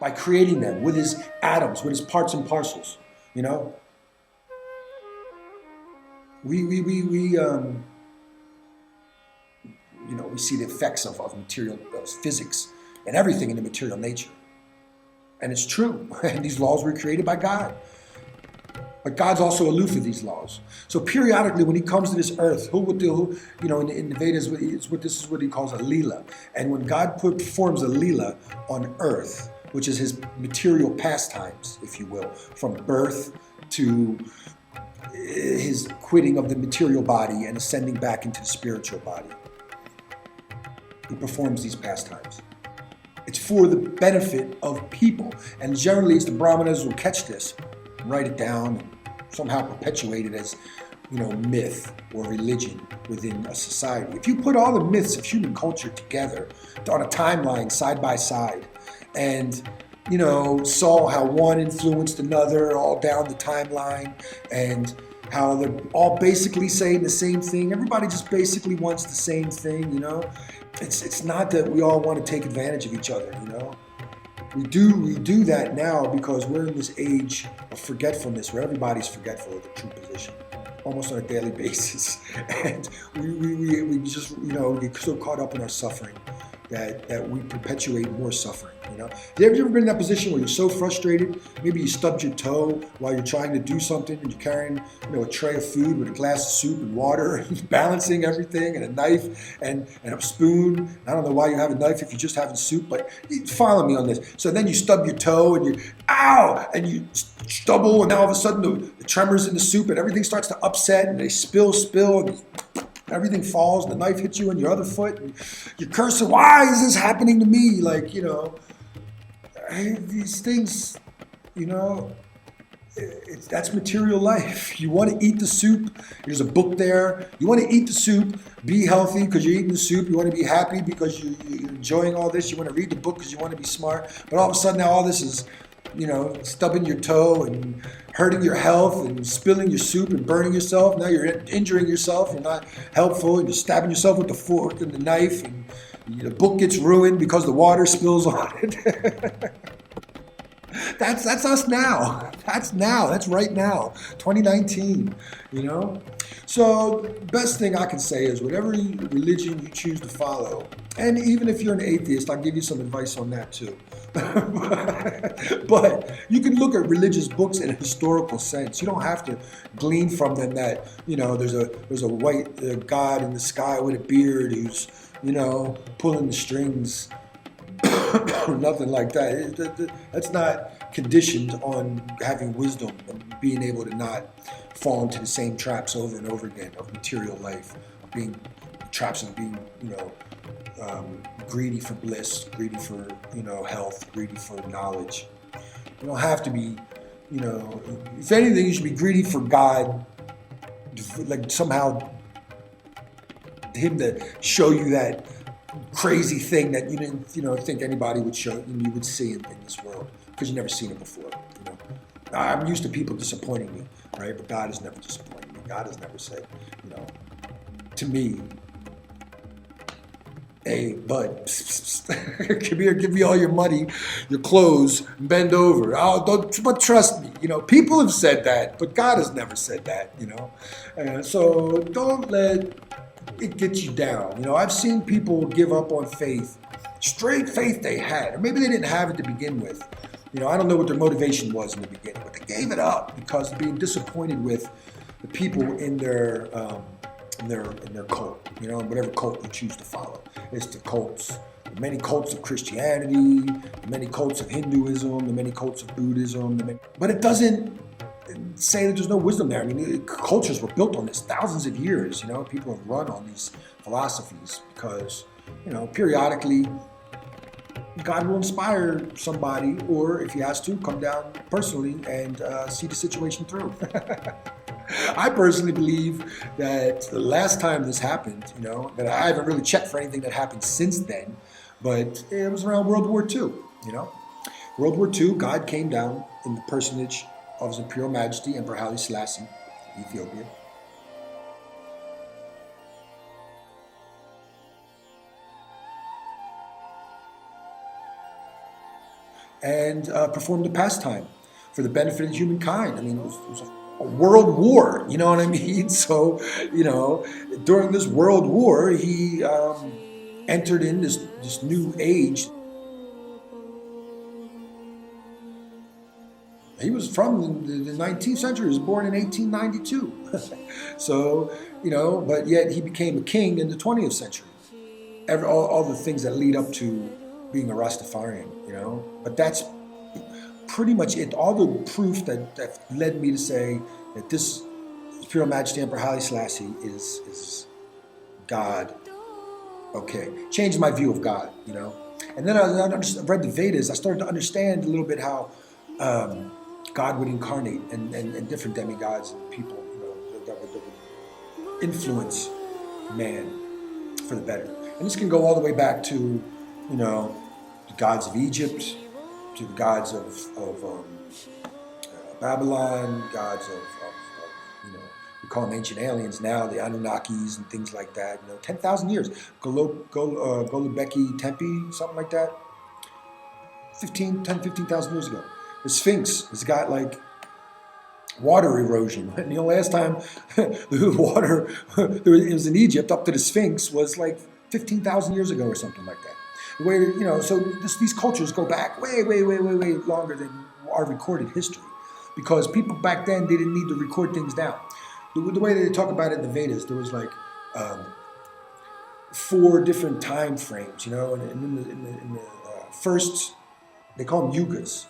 by creating them with his atoms, with his parts and parcels. You know, we see the effects of material of physics and everything in the material nature, and it's true. And these laws were created by God. But God's also aloof of these laws. So periodically, when he comes to this earth, in the Vedas, this is what he calls a lila. And when God performs a lila on earth, which is his material pastimes, if you will, from birth to his quitting of the material body and ascending back into the spiritual body, he performs these pastimes. It's for the benefit of people. And generally, it's the brahmanas who catch this, write it down, and somehow perpetuate it as, myth or religion within a society. If you put all the myths of human culture together on a timeline side by side and, saw how one influenced another all down the timeline and how they're all basically saying the same thing. Everybody just basically wants the same thing, It's not that we all want to take advantage of each other, We do that now because we're in this age of forgetfulness where everybody's forgetful of the true position, almost on a daily basis. And we just, get so caught up in our suffering that we perpetuate more suffering, Have you ever been in that position where you're so frustrated, maybe you stubbed your toe while you're trying to do something and you're carrying, a tray of food with a glass of soup and water and balancing everything and a knife and a spoon. I don't know why you have a knife if you're just having soup, but follow me on this. So then you stub your toe and and you stubble, and now all of a sudden the tremors in the soup and everything starts to upset and they spill, and everything falls, and the knife hits you on your other foot, and you're cursing, why is this happening to me? These things, that's material life. You want to eat the soup, there's a book there. You want to eat the soup, be healthy because you're eating the soup. You want to be happy because you're enjoying all this. You want to read the book because you want to be smart. But all of a sudden now all this is, stubbing your toe and hurting your health and spilling your soup and burning yourself. Now you're injuring yourself. You're not helpful. You're stabbing yourself with the fork and the knife, and the book gets ruined because the water spills on it. That's us now. That's right now. 2019, So the best thing I can say is whatever religion you choose to follow, and even if you're an atheist, I'll give you some advice on that too. But you can look at religious books in a historical sense. You don't have to glean from them that, there's a white God in the sky with a beard who's, pulling the strings. Nothing like that. That's not conditioned on having wisdom and being able to not fall into the same traps over and over again of material life, of being traps of being, greedy for bliss, greedy for, health, greedy for knowledge. You don't have to be, if anything, you should be greedy for God, like somehow him to show you that crazy thing that you didn't, think anybody would show and you would see in this world because you've never seen it before. I'm used to people disappointing me, right? But God has never disappointed me. God has never said, to me, hey, bud, come here, give me all your money, your clothes, and bend over. But trust me, people have said that, but God has never said that, So don't let it gets you down. I've seen people give up on faith, straight faith they had, or maybe they didn't have it to begin with. I don't know what their motivation was in the beginning, but they gave it up because of being disappointed with the people in their cult, whatever cult you choose to follow. It's the cults, the many cults of Christianity, the many cults of Hinduism, the many cults of Buddhism, but it doesn't say that there's no wisdom there. Cultures were built on this thousands of years. People have run on these philosophies because, periodically God will inspire somebody, or if he has to, come down personally and see the situation through. I personally believe that the last time this happened, that I haven't really checked for anything that happened since then, but it was around World War II, World War II, God came down in the personage of His Imperial Majesty Emperor Haile Selassie, Ethiopia. and performed a pastime for the benefit of humankind. I mean, it was a world war, you know what I mean? So, during this world war, he entered in this new age. He was from the 19th century. He was born in 1892. So, but yet he became a king in the 20th century. All the things that lead up to being a Rastafarian, But that's pretty much it. All the proof that led me to say that this Imperial Majesty Emperor Haile Selassie is God. Okay. Changed my view of God, And then I read the Vedas. I started to understand a little bit how God would incarnate and different demigods and people, that would influence man for the better. And this can go all the way back to, the gods of Egypt, to the gods of Babylon, gods of we call them ancient aliens now, the Anunnakis and things like that. 10,000 years. Golubeki Tempe, something like that. 15,000 years ago. The Sphinx has got like water erosion. Last time the water it was in Egypt up to the Sphinx was like 15,000 years ago or something like that. The way so these cultures go back way longer than our recorded history, because people back then they didn't need to record things down. The way they talk about it in the Vedas, there was like 4 different time frames, and in the first, they call them yugas,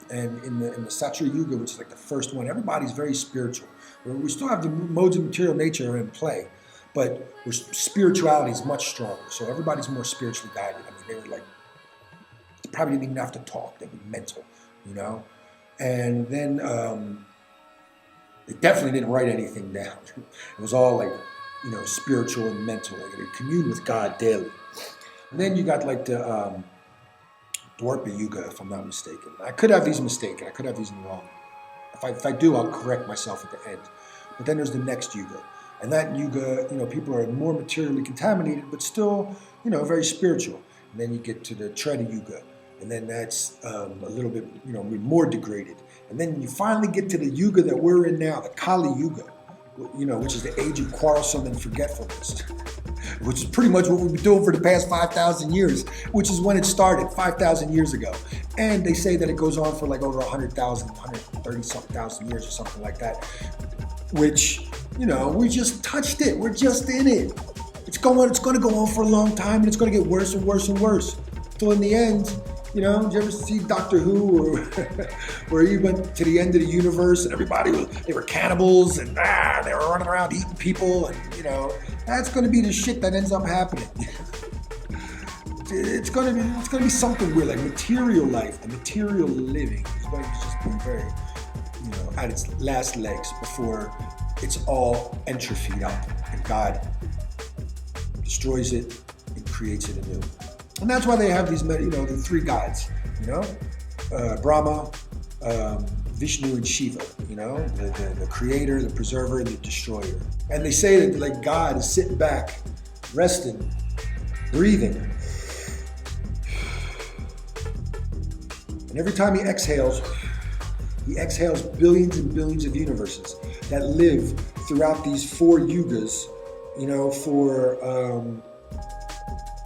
and in the Satya Yuga, which is like the first one, everybody's very spiritual. We still have the modes of material nature in play, but spirituality is much stronger. So everybody's more spiritually guided. I mean, they were like, probably didn't even have to talk. They were mental, And then they definitely didn't write anything down. It was all like, spiritual and mental. Like they commune with God daily. And then you got like the Dwarpa Yuga, if I'm not mistaken. I could have these mistaken. I could have these wrong. If I do, I'll correct myself at the end. But then there's the next Yuga. And that Yuga, people are more materially contaminated, but still, very spiritual. And then you get to the Treta Yuga. And then that's a little bit, more degraded. And then you finally get to the Yuga that we're in now, the Kali Yuga, which is the age of quarrelsome and forgetfulness, which is pretty much what we've been doing for the past 5,000 years, which is when it started 5,000 years ago. And they say that it goes on for like over 100,000, 130-something thousand years or something like that, which, we just touched it. We're just in it. It's going to go on for a long time, and it's going to get worse and worse and worse. So in the end, did you ever see Doctor Who, where he went to the end of the universe and they were cannibals and they were running around eating people, and that's going to be the shit that ends up happening. It's going to be something weird, like material life, the material living is going to just be very, at its last legs before it's all entrophied up, and God destroys it and creates it anew. And that's why they have these, the 3 gods, Brahma, Vishnu, and Shiva, the creator, the preserver, and the destroyer. And they say that like God is sitting back, resting, breathing. And every time he exhales billions and billions of universes that live throughout these 4 yugas, for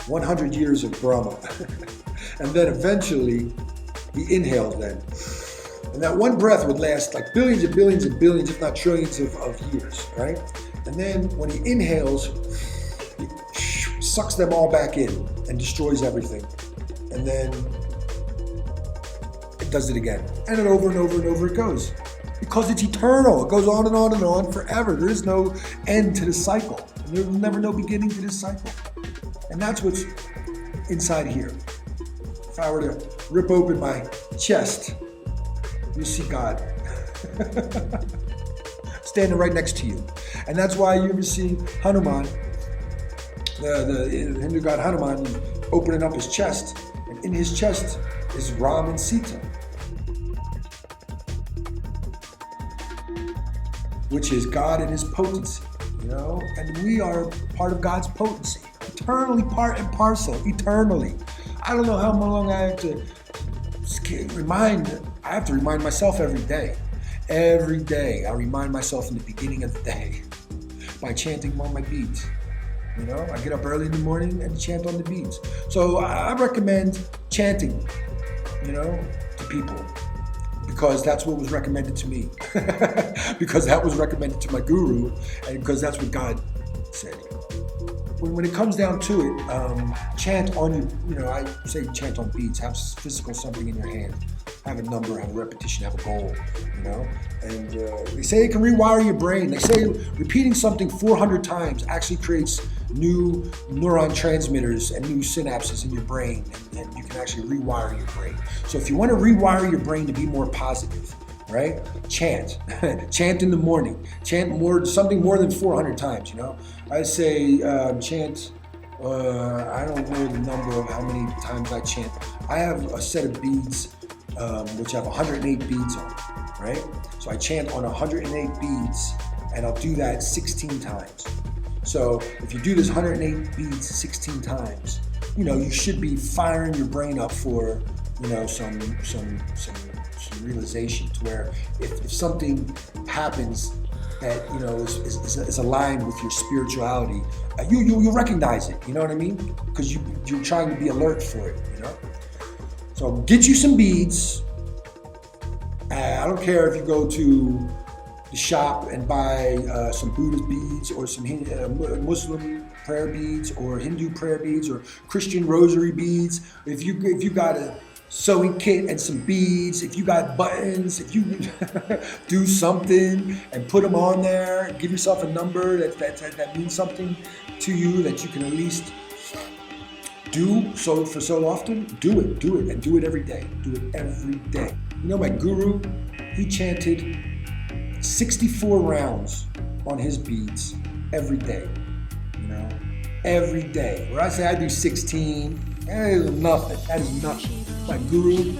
100 years of Brahma. And then eventually he inhaled them. And that one breath would last like billions and billions and billions, if not trillions of years, right? And then when he inhales, he sucks them all back in and destroys everything. And then it does it again. And then over and over and over it goes. Because it's eternal. It goes on and on and on forever. There is no end to the cycle. There's never no beginning to this cycle. And that's what's inside here. If I were to rip open my chest, you see God standing right next to you. And that's why you ever see Hanuman, the Hindu god Hanuman, opening up his chest. And in his chest is Ram and Sita, which is God and his potency, and we are part of God's potency, eternally part and parcel, eternally. I don't know how long I have to I have to remind myself every day. Every day, I remind myself in the beginning of the day by chanting on my beads. I get up early in the morning and chant on the beads. So I recommend chanting, to people, because that's what was recommended to me. Because that was recommended to my guru, and because that's what God said. When it comes down to it, chant on I say chant on beats, have physical something in your hand, have a number, have a repetition, have a goal, and they say it can rewire your brain. They say repeating something 400 times actually creates new neuron transmitters and new synapses in your brain, and you can actually rewire your brain. So if you want to rewire your brain to be more positive, right? Chant. Chant in the morning. Chant something more than 400 times, I say chant, I don't know the number of how many times I chant. I have a set of beads which have 108 beads on, right? So I chant on 108 beads, and I'll do that 16 times. So if you do this 108 beads 16 times, you should be firing your brain up for, some realization, to where if something happens that is aligned with your spirituality, you'll recognize it. You know what I mean? Because you're trying to be alert for it. So get you some beads. I don't care if you go to the shop and buy some Buddhist beads, or some Muslim prayer beads, or Hindu prayer beads, or Christian rosary beads. If you got a sewing kit and some beads, if you got buttons, if you do something and put them on there, give yourself a number that means something to you, that you can at least do so for so often. Do it, and do it every day. Do it every day. My guru, he chanted 64 rounds on his beads every day. Every day. Where I say I do 16, that is nothing. That is nothing. My guru,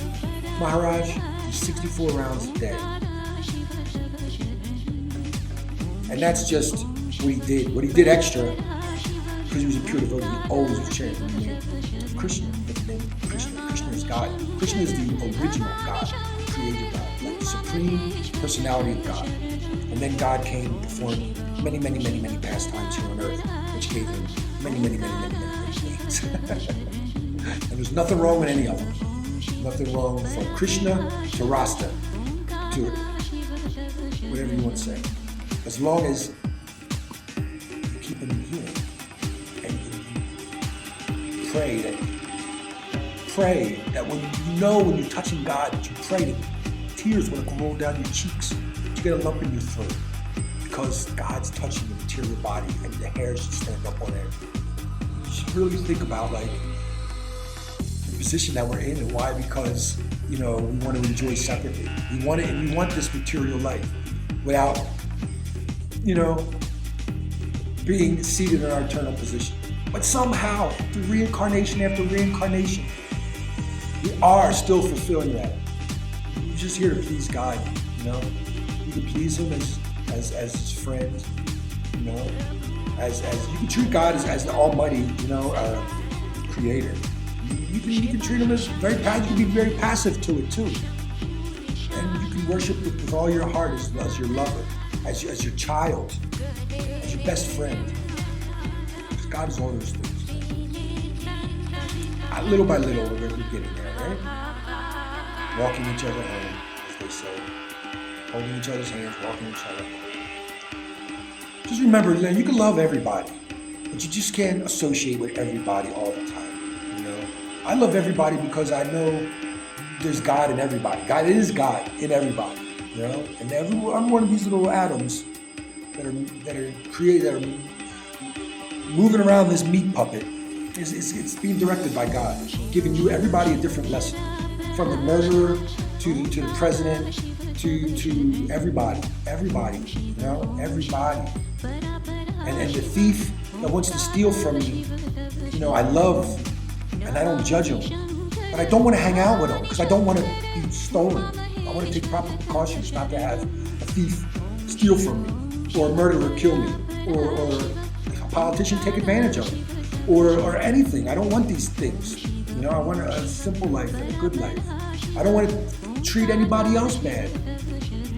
Maharaj, do 64 rounds a day. And that's just what he did. What he did extra, because he was a pure devotee, he always was chanting Krishna. Krishna is God. Krishna is the original God, the creator God, like the supreme personality of God. And then God came and performed many, many, many, many pastimes here on earth, which gave him many, many, many, many, many, many things. And there's nothing wrong with any of them. Nothing wrong from Krishna to Rasta to whatever you want to say. As long as you keep them here and you pray that when you're touching God, that you pray that tears want to roll down your cheeks, that you get a lump in your throat, because God's touching the material body and the hairs should stand up on it. You should really think about the position that we're in, and why. Because we want to enjoy separately. We want this material life without being seated in our eternal position. But somehow, through reincarnation after reincarnation, we are still fulfilling that. We're just here to please God. You can please Him as His friend. As you can treat God as the Almighty, Creator. You can treat Him as very passive. You can be very passive to it too, and you can worship with all your heart as your lover, as your child, as your best friend. Because God is all those things. Little by little, we're getting there, right? Walking each other home, as they say, holding each other's hands, walking each other home. Just remember, you can love everybody, but you just can't associate with everybody all the time. I love everybody because I know there's God in everybody. God is God in everybody, And I'm one of these little atoms that are created, that are moving around this meat puppet. It's being directed by God, giving everybody a different lesson, from the murderer to the president to everybody, everybody. And the thief that wants to steal from me, I love. And I don't judge them, but I don't want to hang out with them because I don't want to be stolen. I want to take proper precautions not to have a thief steal from me, or a murderer kill me, or a politician take advantage of me, or anything. I don't want these things. I want a simple life and a good life. I don't want to treat anybody else bad.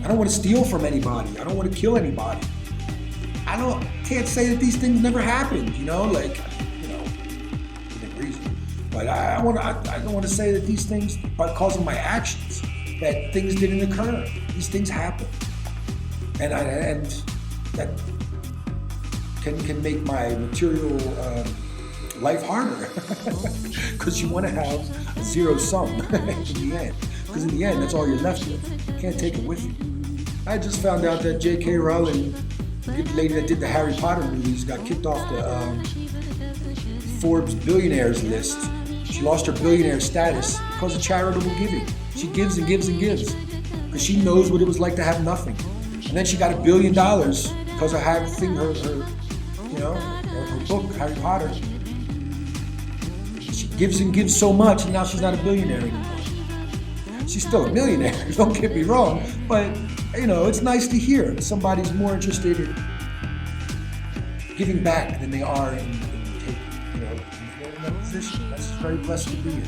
I don't want to steal from anybody. I don't want to kill anybody. Can't say that these things never happened, like, within reason. But I don't want to say that these things, because of my actions, that things didn't occur. These things happen. And that can make my material life harder. Because you want to have a zero sum in the end. Because in the end, that's all you're left with. You can't take it with you. I just found out that J.K. Rowling, the lady that did the Harry Potter movies, got kicked off the Forbes billionaires list. She lost her billionaire status because of charitable giving. She gives and gives and gives because she knows what it was like to have nothing. And then she got $1 billion because of her book, Harry Potter. She gives and gives so much, and now she's not a billionaire anymore. She's still a millionaire, don't get me wrong, but it's nice to hear somebody's more interested in giving back than they are in taking, in that position. That's very blessed to be in.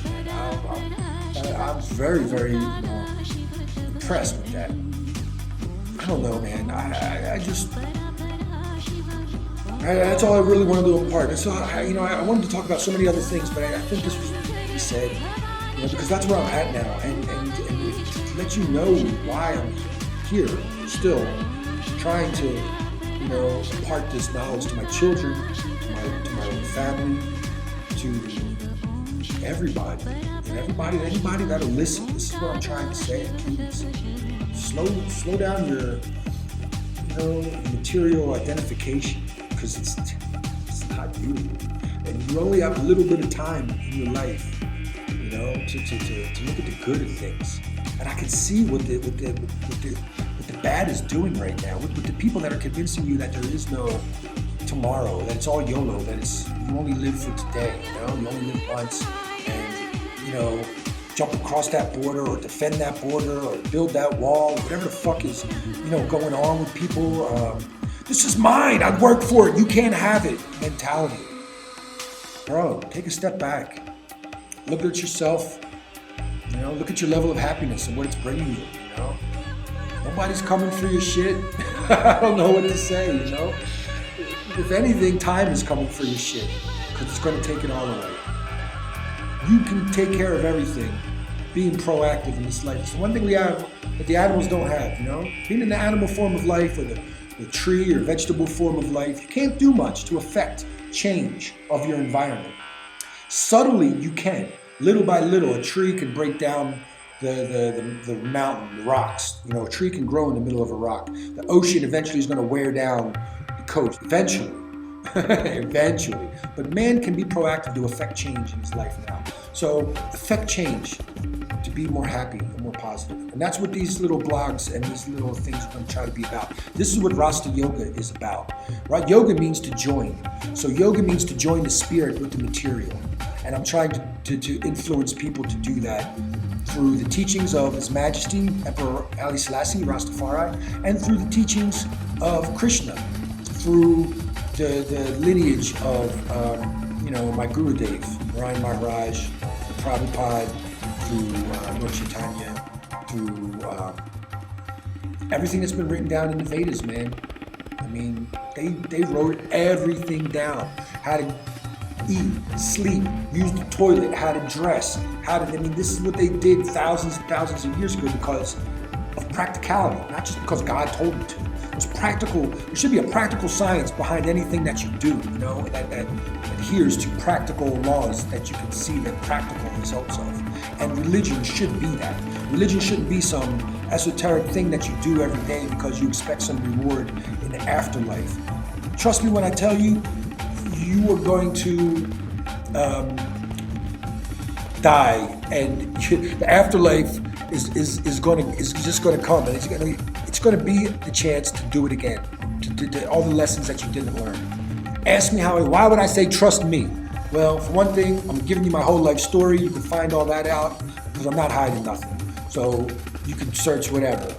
I'm very, very impressed with that. I don't know, man. That's all I really wanted to impart. And so, I wanted to talk about so many other things, but I think this was what he said, because that's where I'm at now, and to let you know why I'm here, still trying to, impart this knowledge to my children, to my own family, to everybody, and anybody that'll listen. This is what I'm trying to say. Please, slow down your, material identification, because it's not you, and you only have a little bit of time in your life, to look at the good of things. And I can see what the bad is doing right now, with the people that are convincing you that there is no tomorrow, that it's all YOLO, that you only live for today, you only live once, and jump across that border or defend that border or build that wall, whatever the fuck is going on with people. This is mine, I worked for it, you can't have it mentality. Bro, take a step back. Look at yourself, look at your level of happiness and what it's bringing you, Nobody's coming for your shit. I don't know what to say, If anything, time is coming for your shit, because it's going to take it all away. You can take care of everything, being proactive in this life. It's one thing we have that the animals don't have, Being in the animal form of life, or the tree or vegetable form of life, you can't do much to affect change of your environment. Subtly, you can. Little by little, a tree can break down the mountain, the rocks. A tree can grow in the middle of a rock. The ocean eventually is going to wear down the coast. Eventually. Eventually. But man can be proactive to affect change in his life now. So affect change to be more happy and more positive. And that's what these little blogs and these little things are going to try to be about. This is what Rasta Yoga is about. Right? Yoga means to join. So yoga means to join the spirit with the material. And I'm trying to influence people to do that through the teachings of His Majesty, Emperor Haile Selassie, Rastafari, and through the teachings of Krishna, through the lineage of, my Gurudev, Narayan Maharaj, Prabhupada, through Lord Chaitanya, through everything that's been written down in the Vedas, man. I mean, they wrote everything down. How to eat, sleep, use the toilet, how to dress, this is what they did thousands and thousands of years ago because of practicality, not just because God told them to. It's practical. There should be a practical science behind anything that you do, that adheres to practical laws that you can see the practical results of. And religion should be that. Religion shouldn't be some esoteric thing that you do every day because you expect some reward in the afterlife. Trust me when I tell you, you are going to die, and the afterlife is just going to come, and it's going to be the chance to do it again, to all the lessons that you didn't learn. Ask me why would I say trust me? Well, for one thing, I'm giving you my whole life story. You can find all that out because I'm not hiding nothing. So you can search whatever.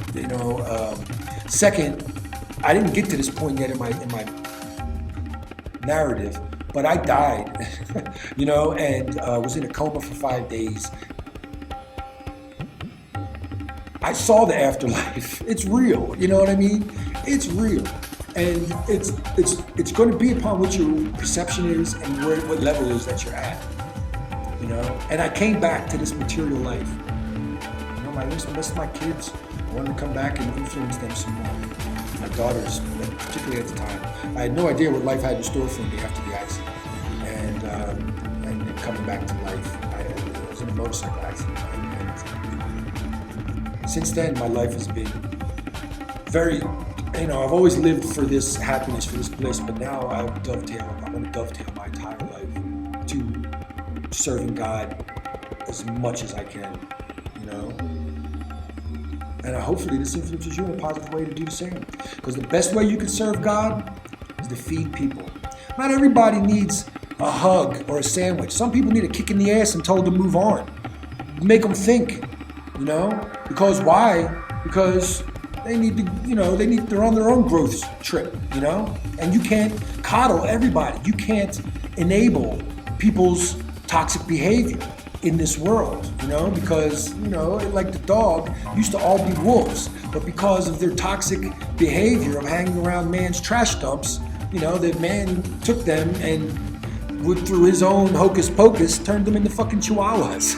Second, I didn't get to this point yet in my narrative, but I died, and was in a coma for 5 days. I saw the afterlife. It's real. You know what I mean? It's real. And it's going to be upon what your perception is and what level is that you're at. You know? And I came back to this material life. You know, I missed my kids. I wanted to come back and influence them some more. My daughters, particularly at the time. I had no idea what life had in store for me after the accident. And then coming back to life. I was in a motorcycle accident. And since then, my life has been very, you know, I've always lived for this happiness, for this bliss, but now I want to dovetail my entire life to serving God as much as I can, you know? And hopefully this influences you in a positive way to do the same. Because the best way you can serve God is to feed people. Not everybody needs a hug or a sandwich. Some people need a kick in the ass and told to move on. Make them think, you know? Because why? Because they need to, you know, they're on their own growth trip, you know? And you can't coddle everybody. You can't enable people's toxic behavior in this world, you know? Because, you know, like the dog used to all be wolves, but because of their toxic behavior of hanging around man's trash dumps, you know, the man took them and through his own hocus pocus, turned them into fucking chihuahuas.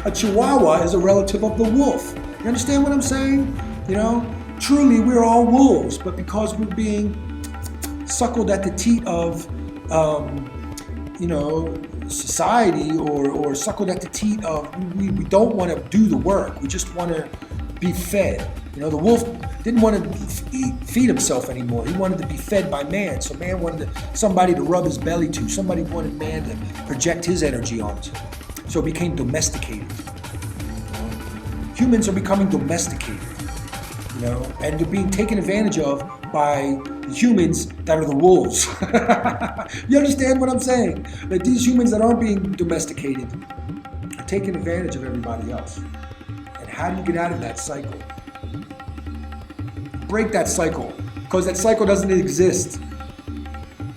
A chihuahua is a relative of the wolf. You understand what I'm saying? You know, truly we're all wolves, but because we're being suckled at the teat of, you know, society or suckled at the teat of, we don't want to do the work. We just want to be fed. You know, the wolf didn't want to feed himself anymore. He wanted to be fed by man. So man wanted somebody to rub his belly to. Somebody wanted man to project his energy onto. So it became domesticated. Humans are becoming domesticated. You know, and they're being taken advantage of by humans that are the wolves. You understand what I'm saying? That these humans that aren't being domesticated are taking advantage of everybody else. And how do you get out of that cycle? Break that cycle, because that cycle doesn't exist.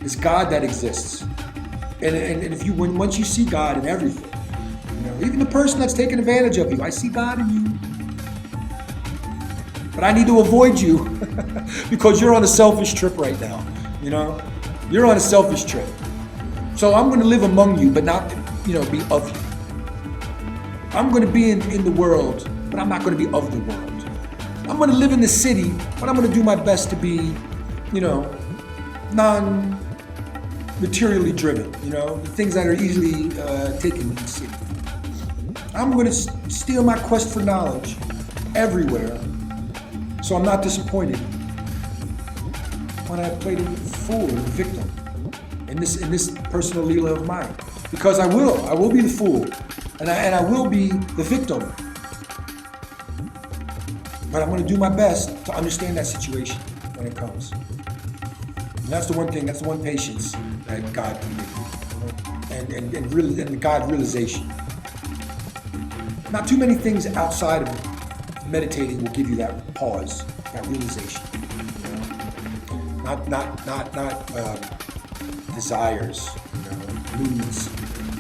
It's God that exists. And if you, once you see God in everything, you know, even the person that's taking advantage of you, I see God in you. But I need to avoid you because you're on a selfish trip right now. You know, you're on a selfish trip. So I'm going to live among you, but not, you know, be of you. I'm going to be in the world, but I'm not going to be of the world. I'm going to live in the city, but I'm going to do my best to be, you know, non-materially driven. You know, the things that are easily taken in the city. I'm going to steal my quest for knowledge everywhere. So I'm not disappointed when I play the fool or the victim in this personal Leela of mine. Because I will be the fool, and I will be the victim. But I'm going to do my best to understand that situation when it comes. And that's the one thing, that's the one patience that God can give you. And the God realization. Not too many things outside of meditating will give you that pause, that realization. You know? Not desires, you know,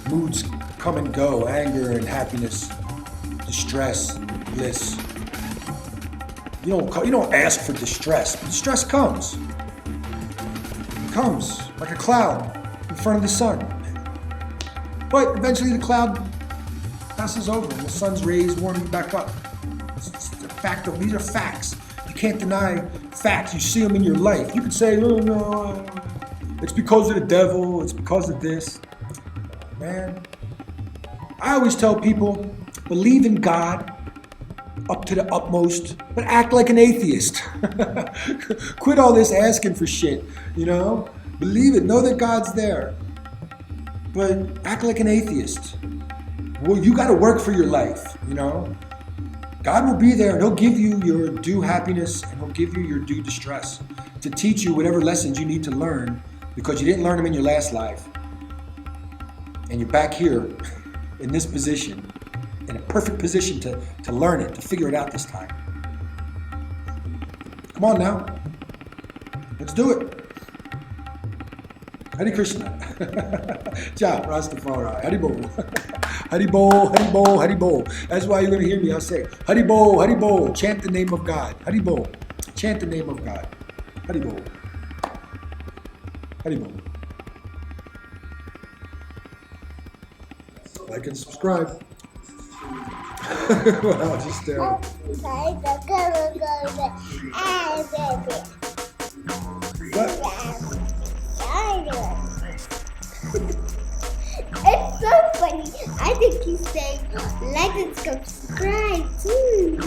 moods come and go, anger and happiness, distress, bliss. You don't ask for distress, but distress comes. It comes like a cloud in front of the sun. But eventually the cloud passes over and the sun's rays warm you back up. These are facts. You can't deny facts. You see them in your life. You can say, oh no, it's because of the devil, it's because of this. Man, I always tell people, believe in God up to the utmost, but act like an atheist. Quit all this asking for shit, you know? Believe it, know that God's there, but act like an atheist. Well, you gotta work for your life, you know? God will be there and He'll give you your due happiness and He'll give you your due distress to teach you whatever lessons you need to learn because you didn't learn them in your last life. And you're back here in this position, in a perfect position to learn it, to figure it out this time. Come on now. Let's do it. Hare Krishna. Ja, Rastafari. Hare Bol. Hare Bol, Hare Bol, Hare Bol. That's why you're going to hear me. I'll say, Hare Bol, Hare Bol. Chant the name of God. Hare Bol. Chant the name of God. Hare Bol. Hare Bol. Like and subscribe. Wow, just terrible. What? It's so funny. I think he's saying like and subscribe too.